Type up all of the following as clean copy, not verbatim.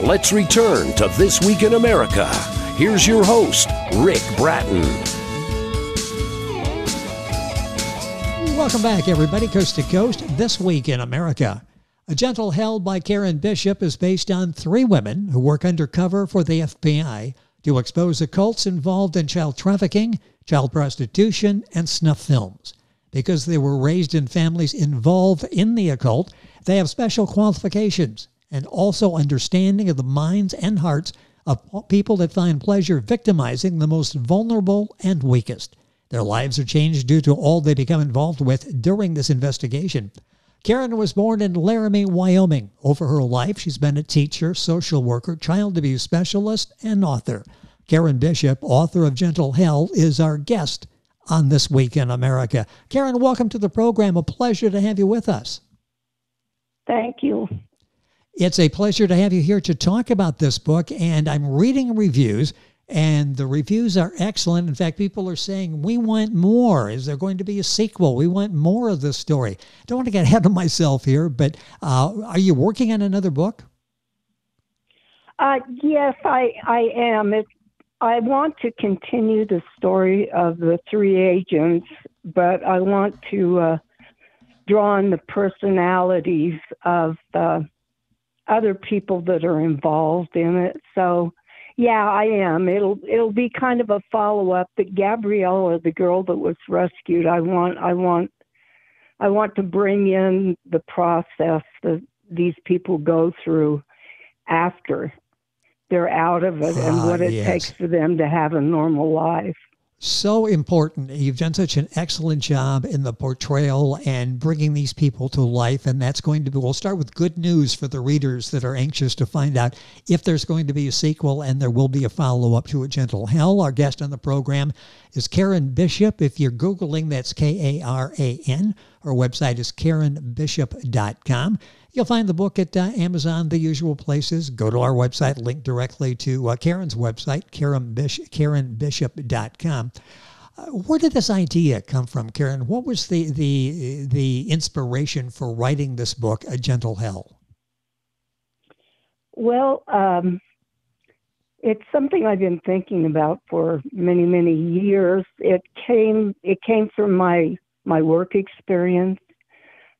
Let's return to This Week in America. Here's your host, Rick Bratton. Welcome back, everybody, coast to coast. This Week in America. A Gentle Hell by Karan Bishop is based on 3 women who work undercover for the FBI to expose occults involved in child trafficking, child prostitution, and snuff films. Because they were raised in families involved in the occult, they have special qualifications and also understanding of the minds and hearts of people that find pleasure victimizing the most vulnerable and weakest. Their lives are changed due to all they become involved with during this investigation. Karan was born in Laramie, Wyoming. Over her life, she's been a teacher, social worker, child abuse specialist, and author. Karan Bishop, author of Gentle Hell, is our guest on This Week in America. Karan, welcome to the program. A pleasure to have you with us. Thank you. It's a pleasure to have you here to talk about this book, and I'm reading reviews, and the reviews are excellent. In fact, people are saying, we want more. Is there going to be a sequel? We want more of this story. Don't want to get ahead of myself here, but are you working on another book? Yes, I am. I want to continue the story of the 3 agents, but I want to draw on the personalities of other people that are involved in it. So, yeah, I am. It'll be kind of a follow-up. But Gabriella, the girl that was rescued, I want to bring in the process that these people go through after they're out of it and what it takes for them to have a normal life. So important. You've done such an excellent job in the portrayal and bringing these people to life. And that's going to be, we'll start with good news for the readers that are anxious to find out if there's going to be a sequel, and there will be a follow-up to A Gentle Hell. Our guest on the program is Karan Bishop. If you're Googling, that's Karan. Her website is karanbishop.com. You'll find the book at Amazon, the usual places. Go to our website, link directly to Karan's website, karanbishop.com. Where did this idea come from, Karan? What was the inspiration for writing this book, A Gentle Hell? Well, it's something I've been thinking about for many, many years. It came from my work experience,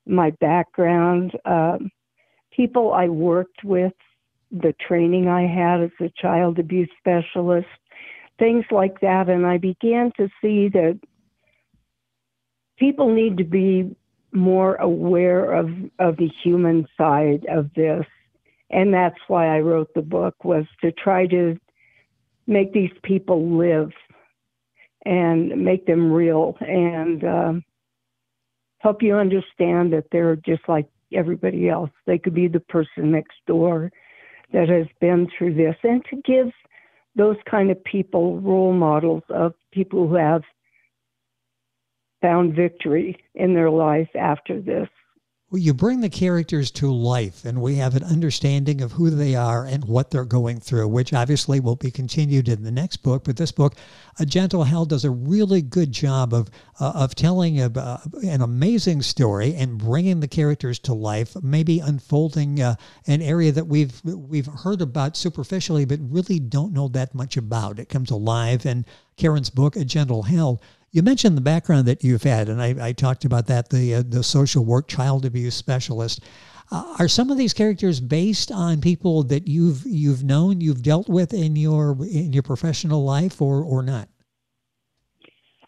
my background, people I worked with, the training I had as a child abuse specialist, things like that. And I began to see that people need to be more aware of the human side of this. And that's why I wrote the book, was to try to make these people live and make them real and help you understand that they're just like everybody else. They could be the person next door that has been through this, and to give those kind of people role models of people who have found victory in their life after this. Well, you bring the characters to life, and we have an understanding of who they are and what they're going through, which obviously will be continued in the next book. But this book, A Gentle Hell, does a really good job of telling an amazing story and bringing the characters to life, maybe unfolding an area that we've heard about superficially, but really don't know that much about. It comes alive in Karan's book, A Gentle Hell. You mentioned the background that you've had, and I talked about that, the social work child abuse specialist. Are some of these characters based on people that you've known, you've dealt with in your professional life, or not?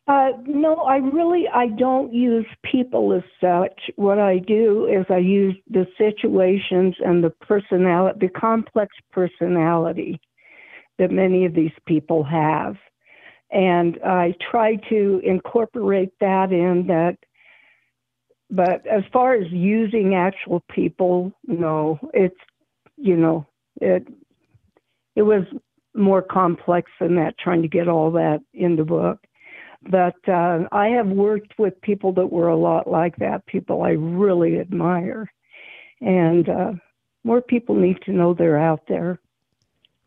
No, I don't use people as such. What I do is I use the situations and the personality, the complex personality that many of these people have. And I try to incorporate that in that. But as far as using actual people, no, it was more complex than that, trying to get all that in the book. But I have worked with people that were a lot like that, people I really admire. And more people need to know they're out there.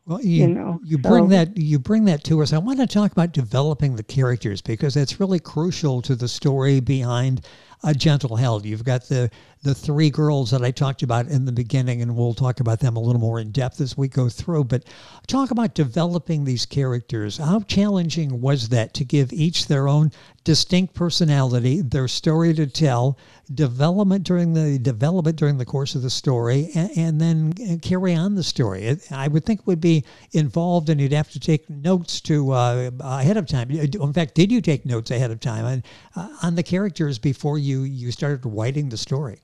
Well, you bring that to us. I want to talk about developing the characters, because that's really crucial to the story behind A Gentle Hell. You've got the the three girls that I talked about in the beginning, and we'll talk about them a little more in depth as we go through. But talk about developing these characters. How challenging was that to give each their own distinct personality, their story to tell, development during the course of the story, and then carry on the story? I would think would be involved, and you'd have to take notes to ahead of time. In fact, did you take notes ahead of time on the characters before you started writing the story?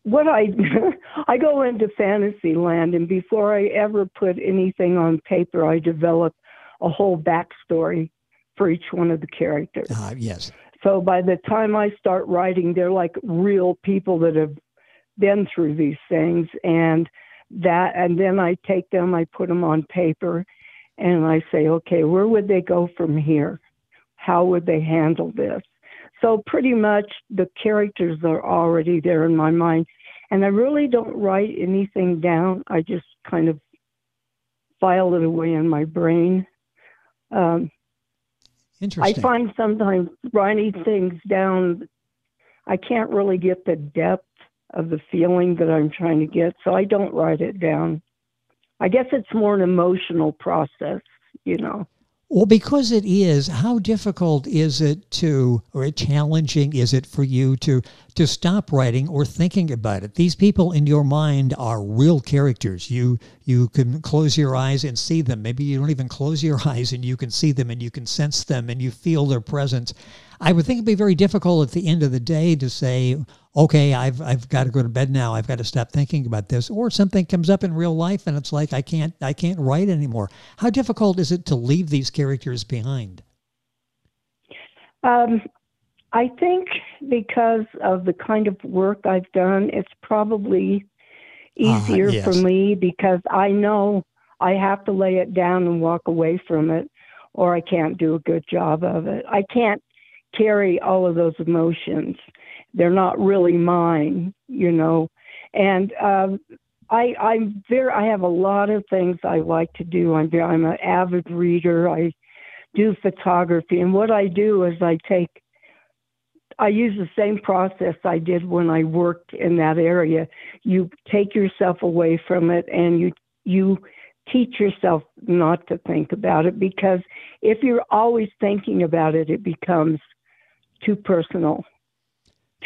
What I I go into fantasy land, and before I ever put anything on paper, I develop a whole backstory for each one of the characters. Yes. So by the time I start writing, they're like real people that have been through these things, and then I take them, I put them on paper, and I say, okay, where would they go from here? How would they handle this? So pretty much the characters are already there in my mind. And I really don't write anything down. I just kind of file it away in my brain. Interesting. I find sometimes writing things down, I can't really get the depth of the feeling that I'm trying to get, so I don't write it down. I guess it's more an emotional process, you know. Well, because it is, how difficult is it or challenging is it for you to stop writing or thinking about it? These people in your mind are real characters. You can close your eyes and see them. Maybe you don't even close your eyes and you can see them and you can sense them and you feel their presence. I would think it'd be very difficult at the end of the day to say, okay, I've got to go to bed now. I've got to stop thinking about this. Or something comes up in real life and it's like, I can't write anymore. How difficult is it to leave these characters behind? I think because of the kind of work I've done, it's probably easier yes. for me because I know I have to lay it down and walk away from it, or I can't do a good job of it. I can't carry all of those emotions. They're not really mine, you know. And I have a lot of things I like to do. I'm an avid reader. I do photography, and what I do is I use the same process I did when I worked in that area. You take yourself away from it, and you teach yourself not to think about it, because if you're always thinking about it, it becomes too personal,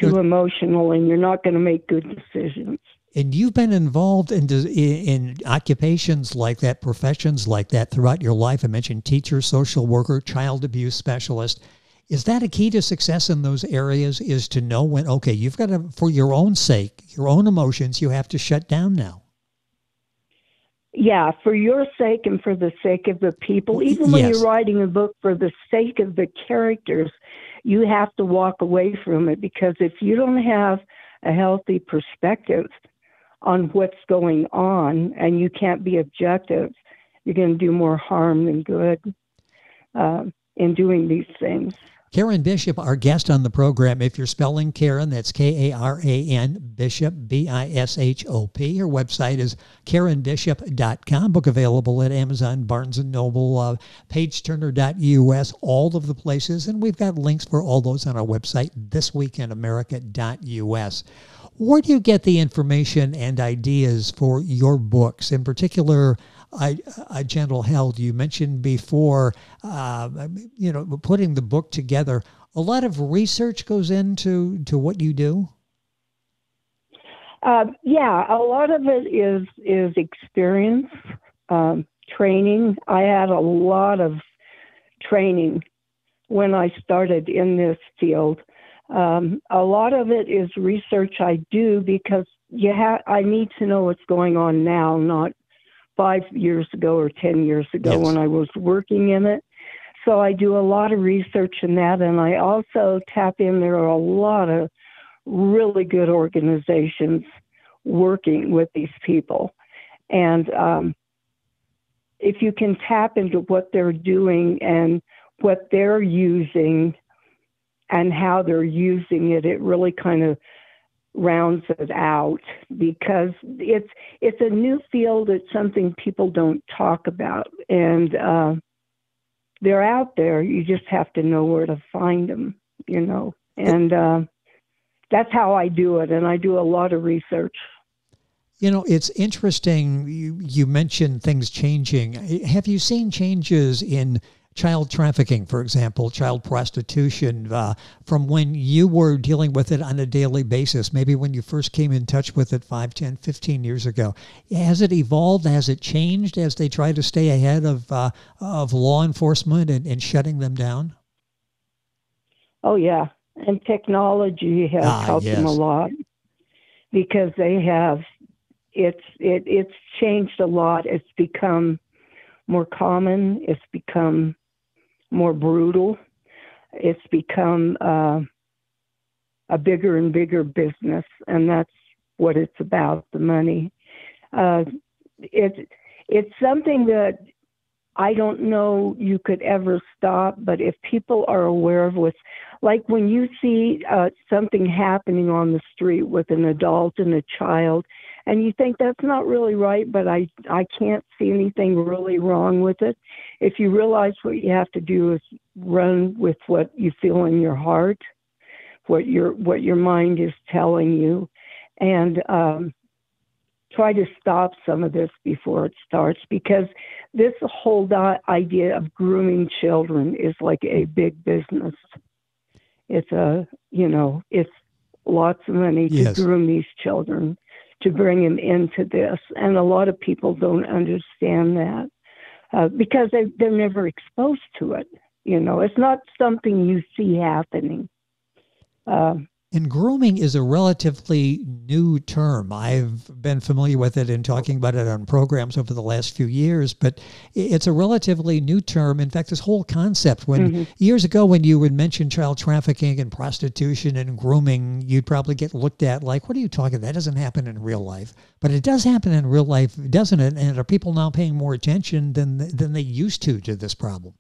too emotional, and you're not going to make good decisions. And you've been involved in occupations like that, professions like that throughout your life. I mentioned teacher, social worker, child abuse specialist. Is that a key to success in those areas, is to know when, okay, you've got to, for your own sake, your own emotions, you have to shut down now? Yeah, for your sake and for the sake of the people. Even when you're writing a book for the sake of the characters, you have to walk away from it, because if you don't have a healthy perspective on what's going on and you can't be objective, you're going to do more harm than good in doing these things. Karan Bishop, our guest on the program. If you're spelling Karan, that's Karan, Bishop, Bishop. Her website is karanbishop.com. Book available at Amazon, Barnes & Noble, pageturner.us, all of the places. And we've got links for all those on our website, thisweekinamerica.us. Where do you get the information and ideas for your books? In particular, A Gentle Hell, you mentioned before, putting the book together. A lot of research goes into what you do? Yeah, a lot of it is experience, training. I had a lot of training when I started in this field. A lot of it is research I do because I need to know what's going on now, not 5 years ago or 10 years ago when I was working in it. So I do a lot of research in that, and I also tap in. There are a lot of really good organizations working with these people. And if you can tap into what they're doing and what they're using and how they're using it, it really kind of rounds it out, because it's a new field. It's something people don't talk about, and they're out there. You just have to know where to find them, you know. And that's how I do it, and I do a lot of research. You know, it's interesting. You mentioned things changing. Have you seen changes in child trafficking, for example, child prostitution, from when you were dealing with it on a daily basis, maybe when you first came in touch with it 5, 10, 15 years ago? Has it evolved? Has it changed as they try to stay ahead of law enforcement and shutting them down? Oh, yeah. And technology has helped them a lot, because they have, it's changed a lot. It's become more common. It's become more brutal. It's become a bigger and bigger business, and that's what it's about, the money. It's something that I don't know you could ever stop, but if people are aware of what's, like when you see something happening on the street with an adult and a child, and you think that's not really right, but I can't see anything really wrong with it. If you realize what you have to do is run with what you feel in your heart, what your mind is telling you, and try to stop some of this before it starts, because this whole idea of grooming children is like a big business. It's it's lots of money to groom these children, to bring them into this. And a lot of people don't understand that because they're never exposed to it. It's not something you see happening. And grooming is a relatively new term. I've been familiar with it and talking about it on programs over the last few years, but it's a relatively new term. In fact, this whole concept, years ago when you would mention child trafficking and prostitution and grooming, you'd probably get looked at like, what are you talking about? That doesn't happen in real life. But it does happen in real life, doesn't it? And are people now paying more attention than they used to this problem?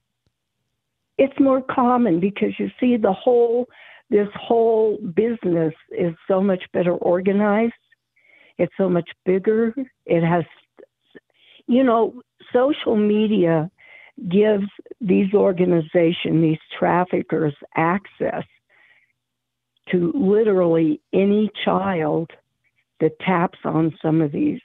It's more common because you see this whole business is so much better organized. It's so much bigger. It has, social media gives these organizations, these traffickers, access to literally any child that taps on some of these.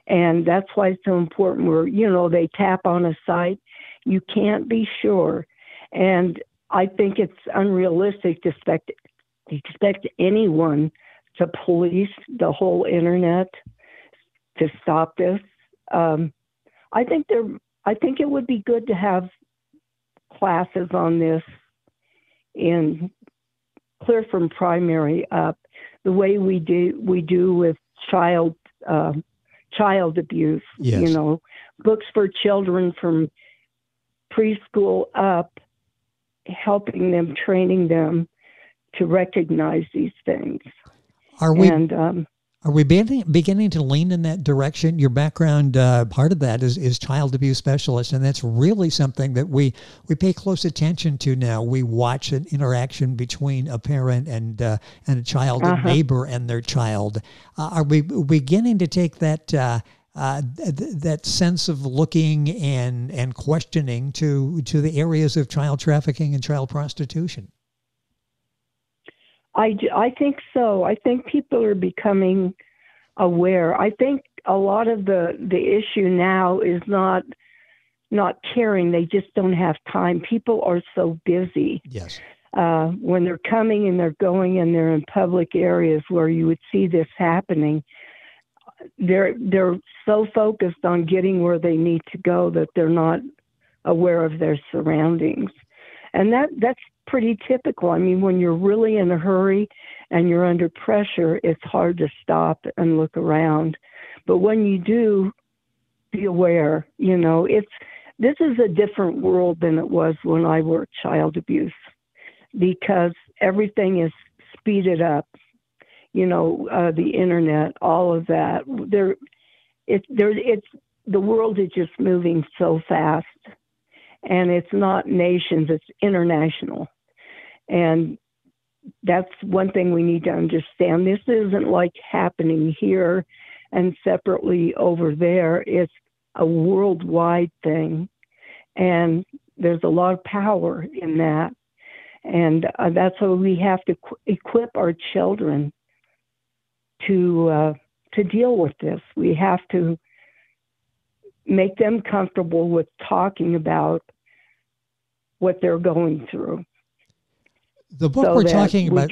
And that's why it's so important where, they tap on a site, you can't be sure. And I think it's unrealistic to expect anyone to police the whole internet to stop this. I think it would be good to have classes on this clear from primary up, the way we do with child abuse. Yes. Books for children from preschool up, helping them, training them to recognize these things. Are we beginning to lean in that direction? Your background, part of that is child abuse specialist, and that's really something that we pay close attention to now. We watch an interaction between a parent and a child, a neighbor and their child. Are we beginning to take that that sense of looking and questioning to the areas of child trafficking and child prostitution? I think so. I think people are becoming aware. I think a lot of the issue now is not caring. They just don't have time. People are so busy. Yes. When they're coming and they're going and they're in public areas where you would see this happening, they're so focused on getting where they need to go that they're not aware of their surroundings. And that's pretty typical. I mean, when you're really in a hurry and you're under pressure, it's hard to stop and look around. But when you do, be aware. This is a different world than it was when I worked child abuse, because everything is speeded up. The internet, all of that. The world is just moving so fast, and it's not nations, it's international. And that's one thing we need to understand. This isn't like happening here and separately over there. It's a worldwide thing, and there's a lot of power in that. And that's why we have to equip our children to deal with this. We have to make them comfortable with talking about what they're going through. The book we're talking about.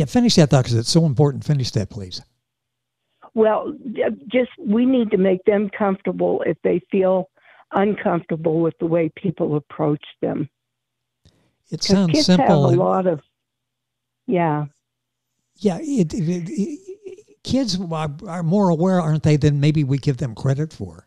Finish that thought because it's so important. Finish that, please. Well, we need to make them comfortable if they feel uncomfortable with the way people approach them. It sounds kids simple. Have a lot of, yeah. Yeah, kids are more aware, aren't they, than maybe we give them credit for?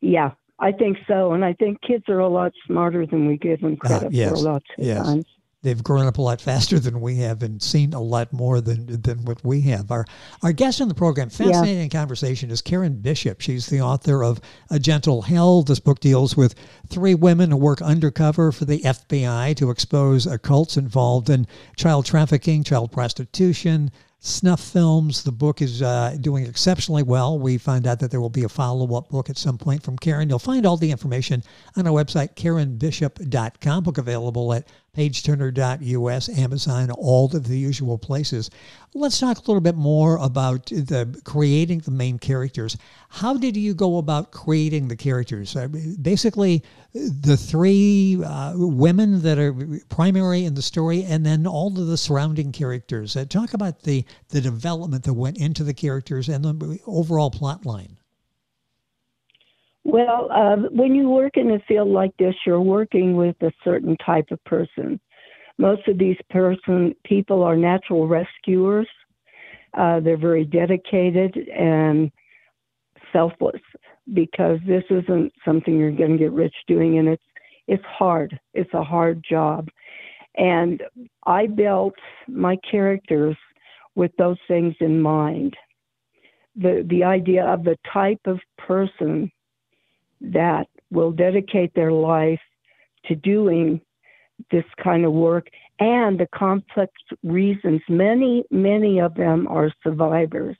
Yeah, I think so. And I think kids are a lot smarter than we give them credit for a lot of times. They've grown up a lot faster than we have and seen a lot more than what we have. Our guest on the program, fascinating conversation, is Karan Bishop. She's the author of A Gentle Hell. This book deals with 3 women who work undercover for the FBI to expose occults involved in child trafficking, child prostitution, snuff films. The book is doing exceptionally well. We find out that there will be a follow-up book at some point from Karan. You'll find all the information on our website, KaranBishop.com. Book available at pageturner.us, Amazon, all of the usual places. Let's talk a little bit more about creating the main characters. How did you go about creating the characters? Basically, the 3 women that are primary in the story, and then all of the surrounding characters. Talk about the development that went into the characters and the overall plot line. Well, when you work in a field like this, you're working with a certain type of person. Most of these people are natural rescuers. They're very dedicated and selfless, because this isn't something you're going to get rich doing, and it's hard. It's a hard job. And I built my characters with those things in mind. The idea of the type of person that will dedicate their life to doing this kind of work, and the complex reasons. Many of them are survivors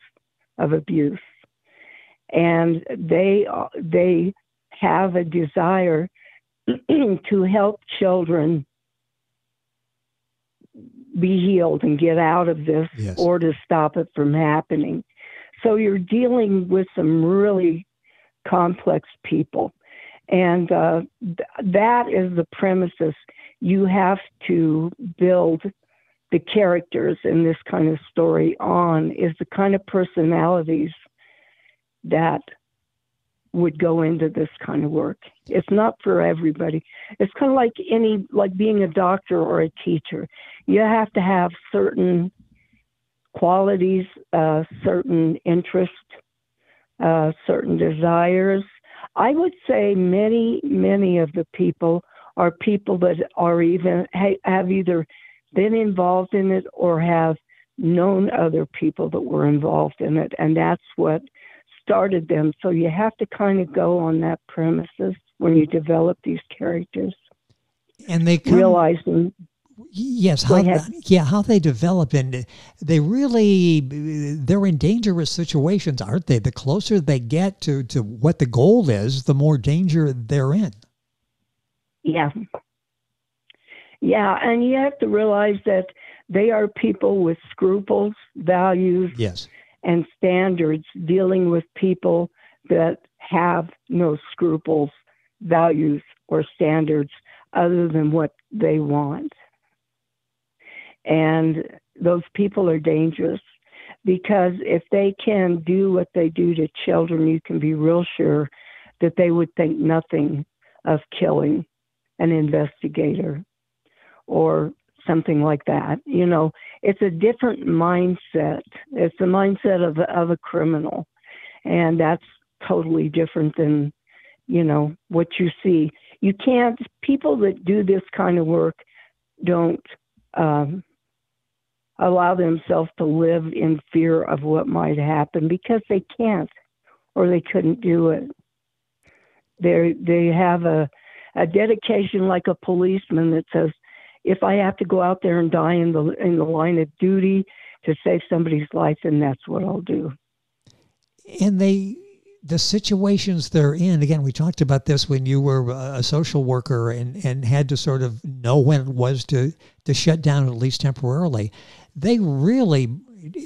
of abuse, and they have a desire to help children be healed and get out of this, or to stop it from happening. So you're dealing with some really complex people. And that is the premises. You have to build the characters in this kind of story on, is the kind of personalities that would go into this kind of work. It's not for everybody. It's kind of like being a doctor or a teacher. You have to have certain qualities, certain interests, certain desires. I would say many of the people are people that are have either been involved in it or have known other people that were involved in it, and that's what started them. So you have to kind of go on that premises when you develop these characters. And they come realizing, how they develop, and they're in dangerous situations, aren't they? The closer they get to what the goal is, the more danger they're in. Yeah, and you have to realize that they are people with scruples, values, and standards, dealing with people that have no scruples, values, or standards other than what they want. And those people are dangerous, because if they can do what they do to children, you can be real sure that they would think nothing of killing an investigator or something like that. You know, it's a different mindset. It's the mindset of a criminal. And that's totally different than, what you see. You can't, people that do this kind of work don't allow themselves to live in fear of what might happen, because they can't, or they couldn't do it. They have a dedication, like a policeman that says, if I have to go out there and die in the line of duty to save somebody's life, then that's what I'll do. And they the situations they're in, again, we talked about this when you were a social worker and had to sort of know when it was to shut down, at least temporarily. They really,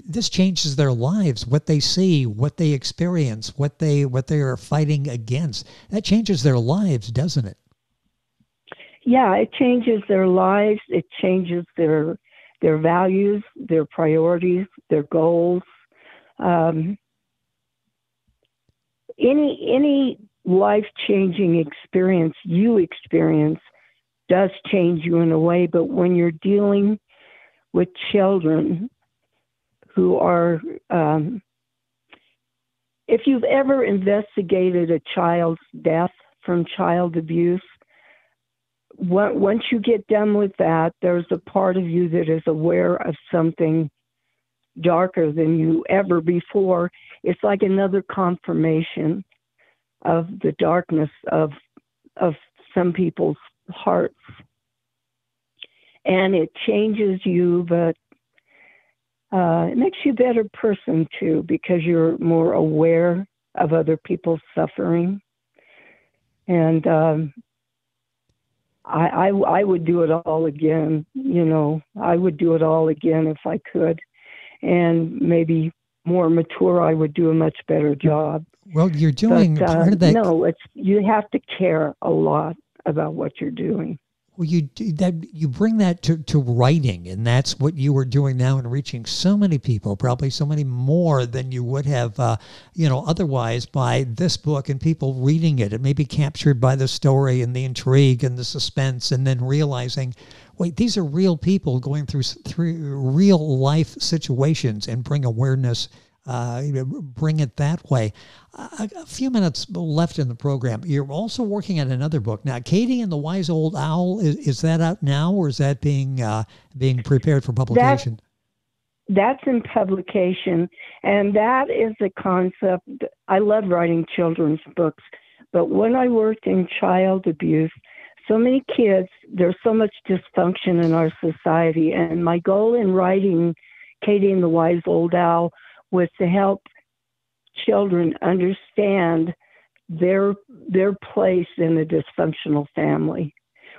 this changes their lives, what they see, what they experience, what they are fighting against. That changes their lives, doesn't it? Yeah, it changes their lives. It changes their values, their priorities, their goals. Any life-changing experience you experience does change you in a way, but when you're dealing with children who are, if you've ever investigated a child's death from child abuse, once you get done with that, there's a part of you that is aware of something darker than you ever before. It's like another confirmation of the darkness of some people's hearts. And it changes you, but it makes you a better person too, because you're more aware of other people's suffering. And I would do it all again. I would do it all again if I could. And maybe more mature, I would do a much better job. Well, you're doing part of that. No, you have to care a lot about what you're doing. Well, you bring that to writing, and that's what you are doing now and reaching so many people, probably so many more than you would have, otherwise by this book and people reading it. It may be captured by the story and the intrigue and the suspense, and then realizing, wait, these are real people going through real life situations, and bring awareness, bring it that way. A few minutes left in the program. You're also working on another book now, Katie and the Wise Old Owl. Is that out now, or is that being prepared for publication? That's in publication, and that is a concept. I love writing children's books, but when I worked in child abuse, so many kids, there's so much dysfunction in our society, and my goal in writing Katie and the Wise Old Owl was to help children understand their place in a dysfunctional family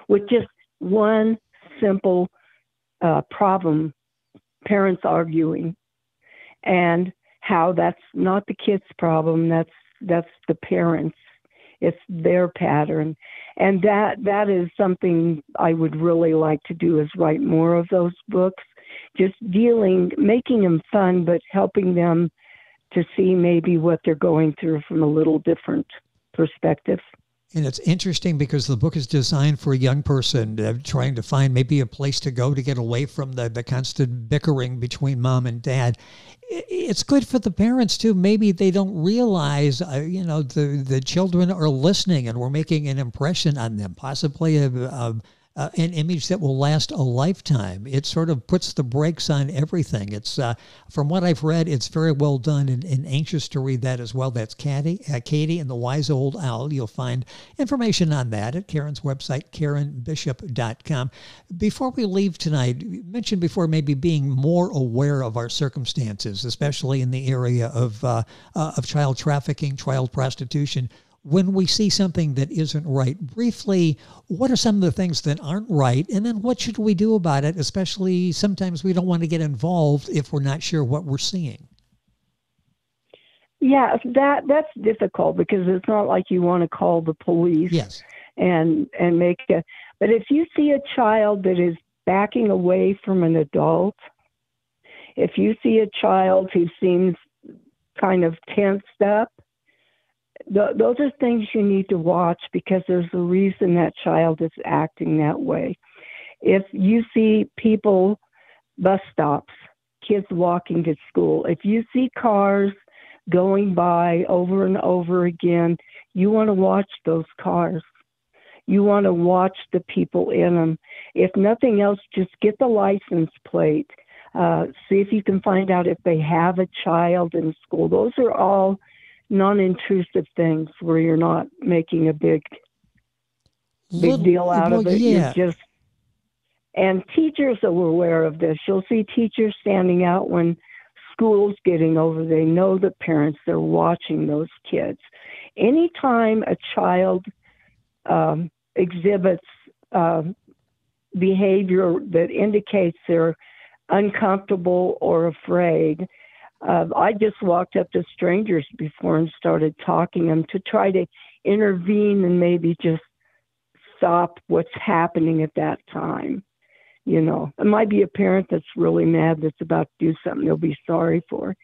with just one simple problem, parents arguing, and how that's not the kid's problem, that's the parents. It's their pattern. And that is something I would really like to do, is write more of those books, just making them fun, but helping them to see maybe what they're going through from a little different perspective. And it's interesting because the book is designed for a young person trying to find maybe a place to go to get away from the constant bickering between mom and dad. It's good for the parents too. Maybe they don't realize, the children are listening and we're making an impression on them, possibly an image that will last a lifetime. It sort of puts the brakes on everything. It's from what I've read, it's very well done, and anxious to read that as well. That's Katie and the Wise Old Owl. You'll find information on that at Karen's website, KarenBishop.com. Before we leave tonight, you mentioned before maybe being more aware of our circumstances, especially in the area of child trafficking, child prostitution. When we see something that isn't right, briefly, what are some of the things that aren't right? And then what should we do about it? Especially sometimes we don't want to get involved if we're not sure what we're seeing. Yeah, that's difficult because it's not like you want to call the police. Yes. And but if you see a child that is backing away from an adult, if you see a child who seems kind of tensed up, those are things you need to watch, because there's a reason that child is acting that way. If you see people, bus stops, kids walking to school, if you see cars going by over and over again, you want to watch those cars. You want to watch the people in them. If nothing else, just get the license plate. See if you can find out if they have a child in school. Those are all non-intrusive things where you're not making a big deal out of it. Yeah. And teachers are aware of this. You'll see teachers standing out when school's getting over. They know the parents. They're watching those kids. Anytime a child exhibits behavior that indicates they're uncomfortable or afraid, I just walked up to strangers before and started talking to them to try to intervene and maybe just stop what's happening at that time. You know, it might be a parent that's really mad that's about to do something they'll be sorry for,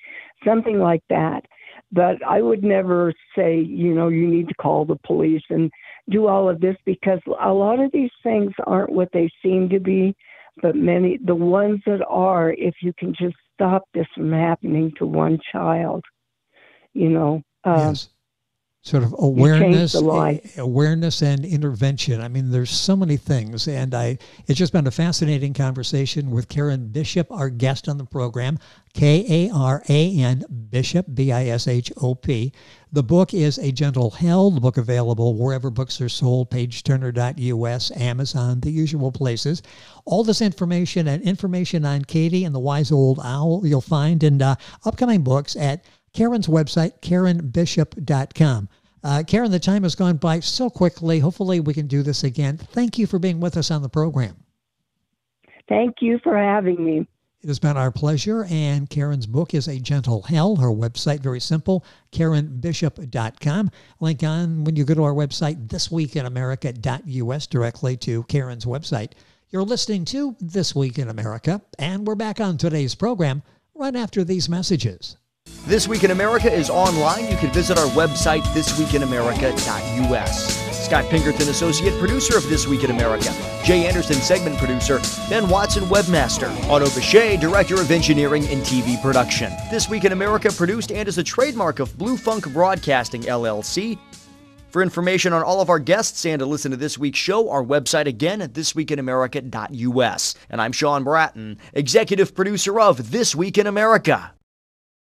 something like that. But I would never say, you know, you need to call the police and do all of this, because a lot of these things aren't what they seem to be. But the ones that are, if you can just stop this from happening to one child, you know. Yes. Sort of awareness and intervention. I mean, there's so many things. And it's just been a fascinating conversation with Karan Bishop, our guest on the program, Karan Bishop, Bishop. The book is A Gentle Hell. The book available wherever books are sold, pageturner.us, Amazon, the usual places. All this information and information on Katie and the Wise Old Owl you'll find in upcoming books at Karen's website, karenbishop.com. Karan, the time has gone by so quickly. Hopefully we can do this again. Thank you for being with us on the program. Thank you for having me. It has been our pleasure, and Karen's book is A Gentle Hell. Her website, very simple, karenbishop.com. Link on when you go to our website, thisweekinamerica.us, directly to Karen's website. You're listening to This Week in America, and we're back on today's program right after these messages. This Week in America is online. You can visit our website, thisweekinamerica.us. Scott Pinkerton, associate producer of This Week in America. Jay Anderson, segment producer. Ben Watson, webmaster. Otto Bechet, director of engineering and TV production. This Week in America produced and is a trademark of Blue Funk Broadcasting, LLC. For information on all of our guests and to listen to this week's show, our website again at thisweekinamerica.us. And I'm Sean Bratton, executive producer of This Week in America.